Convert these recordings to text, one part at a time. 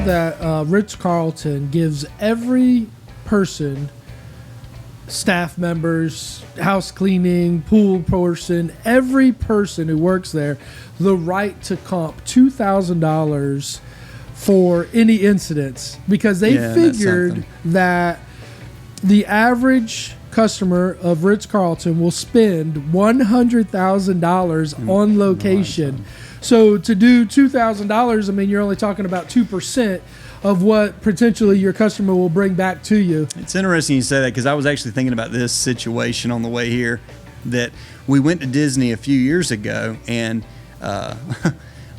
that Ritz-Carlton gives every person, staff members, house cleaning, pool person, every person who works there, the right to comp $2,000 for any incidents, because they figured that the average customer of Ritz-Carlton will spend $100,000 on location. So to do $2,000, I mean, you're only talking about 2% of what potentially your customer will bring back to you. It's interesting you say that, because I was actually thinking about this situation on the way here, that we went to Disney a few years ago, and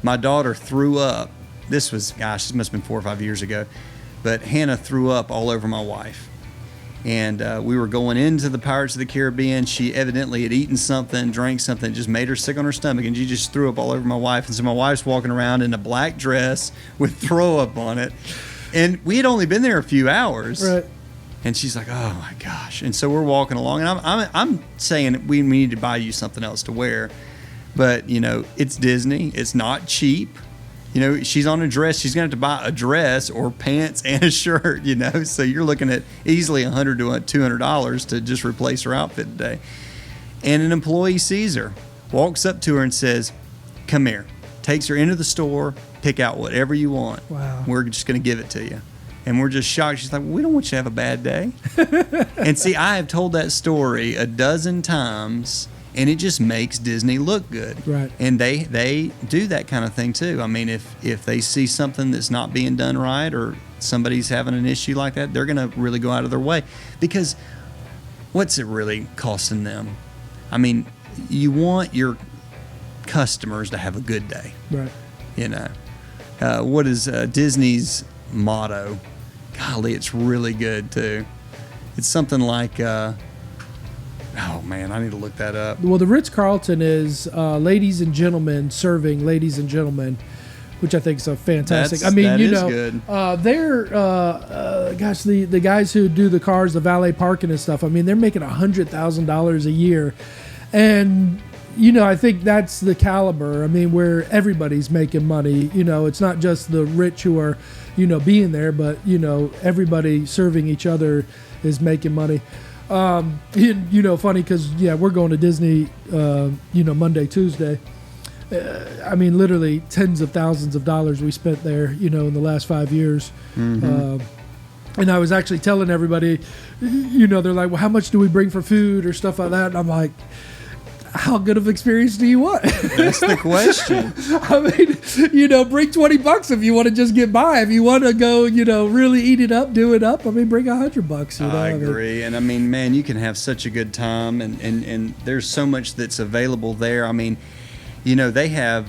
my daughter threw up. This was, gosh, this must have been 4 or 5 years ago, but Hannah threw up all over my wife. And we were going into the Pirates of the Caribbean. She evidently had eaten something, drank something that just made her sick on her stomach, and she just threw up all over my wife. And so my wife's walking around in a black dress with throw up on it. And we had only been there a few hours. Right. And she's like, oh my gosh. And so we're walking along, and I'm saying we need to buy you something else to wear. But, you know, it's Disney. It's not cheap. You know, she's on a dress. She's going to have to buy a dress or pants and a shirt, you know. So you're looking at easily $100 to $200 to just replace her outfit today. And an employee sees her, walks up to her and says, come here. Takes her into the store, pick out whatever you want. Wow. We're just going to give it to you. And we're just shocked. She's like, well, we don't want you to have a bad day. And see, I have told that story a dozen times, and it just makes Disney look good. Right. And they do that kind of thing too. I mean, if they see something that's not being done right, or somebody's having an issue like that, they're going to really go out of their way. Because what's it really costing them? I mean, you want your customers to have a good day. Right. You know, what is Disney's motto? Golly, it's really good too. It's something like, oh man, I need to look that up. Well, the Ritz-Carlton is ladies and gentlemen serving ladies and gentlemen, which I think is a fantastic. I mean, you know, they're gosh, the guys who do the cars, the valet parking and stuff. I mean, they're making $100,000 a year, and you know, I think that's the caliber. I mean, where everybody's making money. You know, it's not just the rich who are, you know, being there, but you know, everybody serving each other is making money. You know, funny because we're going to Disney, you know, Monday, Tuesday. I mean, literally tens of thousands of dollars we spent there, you know, in the last 5 years. Mm-hmm. And I was actually telling everybody, you know, they're like, well, how much do we bring for food or stuff like that? And I'm like, how good of experience do you want? That's the question. I mean, you know, bring $20 if you want to just get by. If you want to go, you know, really eat it up, do it up, I mean, bring $100. You know? I agree. And I mean, man, you can have such a good time, and there's so much that's available there. I mean, you know, they have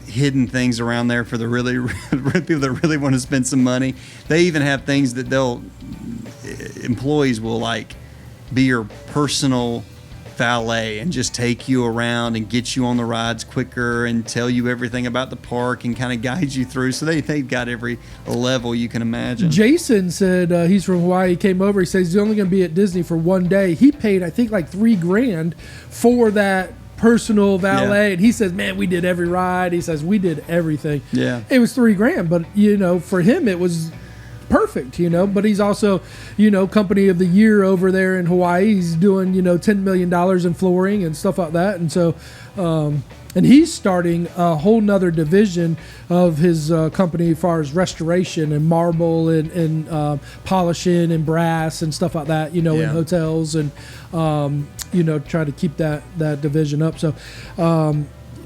hidden things around there for the really people that really want to spend some money. They even have things that employees will like be your personal valet and just take you around and get you on the rides quicker and tell you everything about the park and kind of guide you through. So they've got every level you can imagine. Jason said he's from Hawaii. He came over. He says he's only going to be at Disney for one day. He paid, I think, like $3,000 for that personal valet. Yeah. And he says, man, we did every ride. He says, we did everything. Yeah. It was $3,000, but, you know, for him, it was perfect, you know, but he's also, you know, company of the year over there in Hawaii. He's doing, you know, $10 million in flooring and stuff like that. And so, and he's starting a whole nother division of his company as far as restoration and marble and polishing and brass and stuff like that, you know, in hotels and, you know, try to keep that division up. So,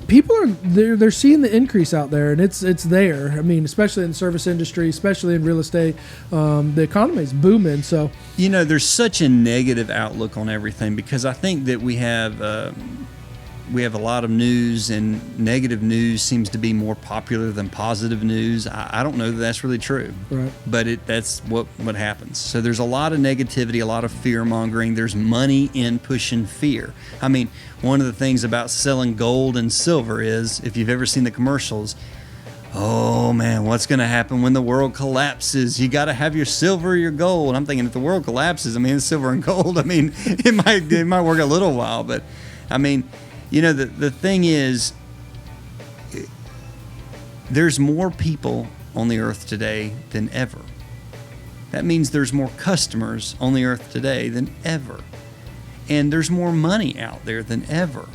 people are they're seeing the increase out there, and it's there. I mean, especially in the service industry, especially in real estate, the economy is booming. So, you know, there's such a negative outlook on everything because I think that we have a lot of news, and negative news seems to be more popular than positive news. I don't know that that's really true, right? But that's what happens. So there's a lot of negativity, a lot of fear mongering. There's money in pushing fear. I mean, one of the things about selling gold and silver is, if you've ever seen the commercials, oh man, what's going to happen when the world collapses? You got to have your silver or your gold. I'm thinking if the world collapses, I mean, silver and gold, I mean, it might work a little while, but I mean, you know, the thing is, there's more people on the earth today than ever. That means there's more customers on the earth today than ever. And there's more money out there than ever.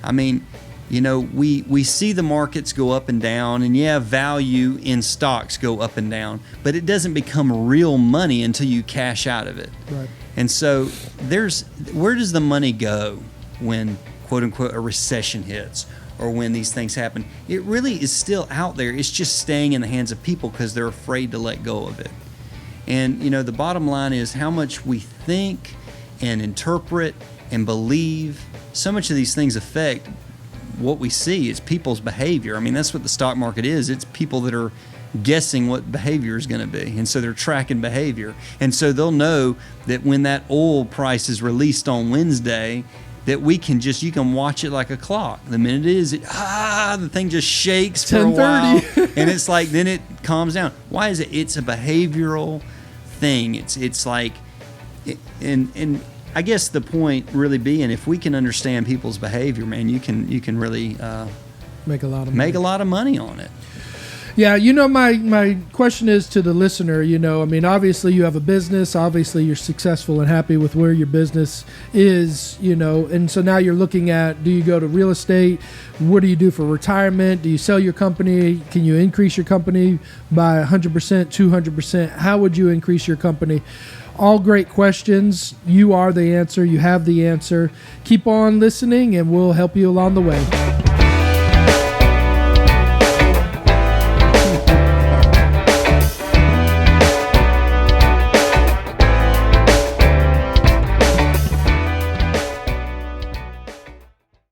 I mean, we see the markets go up and down, and value in stocks go up and down, but it doesn't become real money until you cash out of it. Right. And so where does the money go when, quote unquote, a recession hits or when these things happen? It really is still out there. It's just staying in the hands of people because they're afraid to let go of it. And, the bottom line is how much we think and interpret and believe. So much of these things affect what we see. It's people's behavior. I mean, that's what the stock market is. It's people that are guessing what behavior is going to be. And so they're tracking behavior. And so they'll know that when that oil price is released on Wednesday, that you can watch it like a clock. The minute it is, the thing just shakes for a while. And it's like, then it calms down. Why is it? It's a behavioral thing. It's like, and I guess the point really being, if we can understand people's behavior, man, you can really make a lot of money on it. Yeah, my question is to the listener, I mean, obviously you have a business, obviously you're successful and happy with where your business is, and so now you're looking at, do you go to real estate? What do you do for retirement? Do you sell your company? Can you increase your company by 100%, 200%? How would you increase your company? All great questions. You are the answer. You have the answer. Keep on listening and we'll help you along the way.